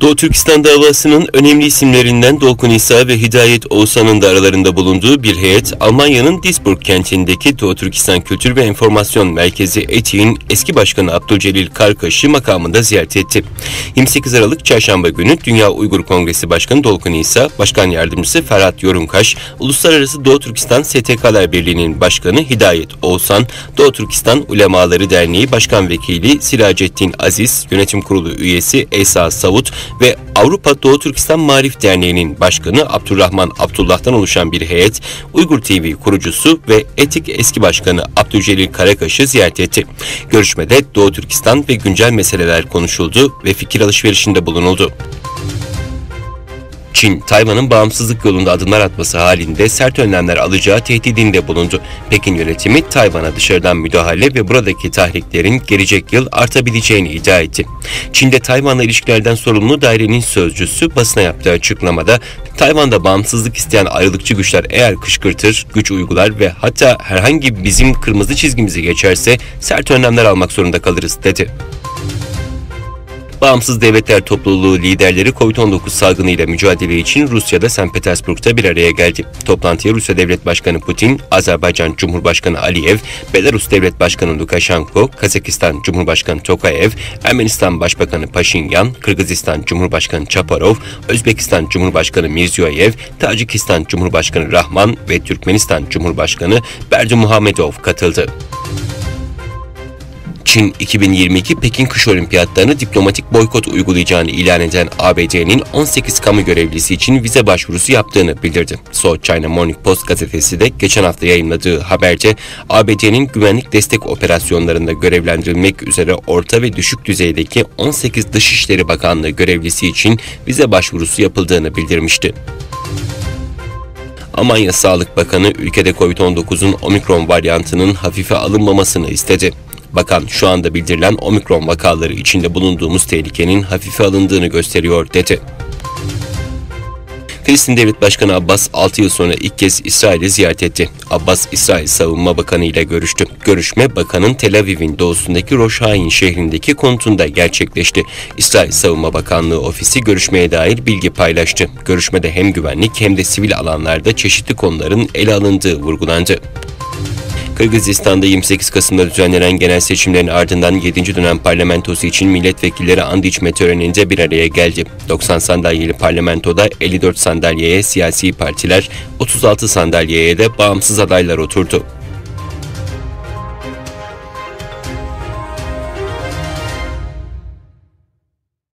Doğu Türkistan davasının önemli isimlerinden Dolkun İsa ve Hidayet Oğuzhan'ın da aralarında bulunduğu bir heyet, Almanya'nın Duisburg kentindeki Doğu Türkistan Kültür ve Enformasyon Merkezi ETİ'nin eski başkanı Abdülcelil Karkaş'ı makamında ziyaret etti. 28 Aralık Çarşamba günü Dünya Uygur Kongresi Başkanı Dolkun İsa, Başkan Yardımcısı Ferhat Yorunkaş, Uluslararası Doğu Türkistan STK'lar Birliği'nin Başkanı Hidayet Oğuzhan, Doğu Türkistan Ulemaları Derneği Başkan Vekili Siracettin Aziz, Yönetim Kurulu üyesi Esa Savut ve Avrupa Doğu Türkistan Marif Derneği'nin başkanı Abdurrahman Abdullah'tan oluşan bir heyet, Uygur TV kurucusu ve Etik eski başkanı Abdülcelil Karakaş'ı ziyaret etti. Görüşmede Doğu Türkistan ve güncel meseleler konuşuldu ve fikir alışverişinde bulunuldu. Çin, Tayvan'ın bağımsızlık yolunda adımlar atması halinde sert önlemler alacağı tehdidinde bulundu. Pekin yönetimi Tayvan'a dışarıdan müdahale ve buradaki tahriklerin gelecek yıl artabileceğini iddia etti. Çin'de Tayvan'la ilişkilerden sorumlu dairenin sözcüsü basına yaptığı açıklamada, Tayvan'da bağımsızlık isteyen ayrılıkçı güçler eğer kışkırtır, güç uygular ve hatta herhangi bizim kırmızı çizgimizi geçerse sert önlemler almak zorunda kalırız dedi. Bağımsız Devletler Topluluğu liderleri COVID-19 salgınıyla mücadele için Rusya'da St. Petersburg'da bir araya geldi. Toplantıya Rusya Devlet Başkanı Putin, Azerbaycan Cumhurbaşkanı Aliyev, Belarus Devlet Başkanı Lukashenko, Kazakistan Cumhurbaşkanı Tokayev, Ermenistan Başbakanı Paşinyan, Kırgızistan Cumhurbaşkanı Çaparov, Özbekistan Cumhurbaşkanı Mirziyoyev, Tacikistan Cumhurbaşkanı Rahman ve Türkmenistan Cumhurbaşkanı Berdimuhamedov katıldı. Çin, 2022 Pekin Kış Olimpiyatlarını diplomatik boykot uygulayacağını ilan eden ABD'nin 18 kamu görevlisi için vize başvurusu yaptığını bildirdi. South China Morning Post gazetesi de geçen hafta yayınladığı haberde ABD'nin güvenlik destek operasyonlarında görevlendirilmek üzere orta ve düşük düzeydeki 18 Dışişleri Bakanlığı görevlisi için vize başvurusu yapıldığını bildirmişti. Almanya Sağlık Bakanı ülkede COVID-19'un omikron varyantının hafife alınmamasını istedi. Bakan, şu anda bildirilen omikron vakaları içinde bulunduğumuz tehlikenin hafife alındığını gösteriyor dedi. Filistin Devlet Başkanı Abbas 6 yıl sonra ilk kez İsrail'i ziyaret etti. Abbas, İsrail Savunma Bakanı ile görüştü. Görüşme, bakanın Tel Aviv'in doğusundaki Rosh Hain şehrindeki konutunda gerçekleşti. İsrail Savunma Bakanlığı ofisi görüşmeye dair bilgi paylaştı. Görüşmede hem güvenlik hem de sivil alanlarda çeşitli konuların ele alındığı vurgulandı. Kırgızistan'da 28 Kasım'da düzenlenen genel seçimlerin ardından 7. dönem parlamentosu için milletvekilleri and içme töreninde bir araya geldi. 90 sandalyeli parlamentoda 54 sandalyeye siyasi partiler, 36 sandalyeye de bağımsız adaylar oturdu.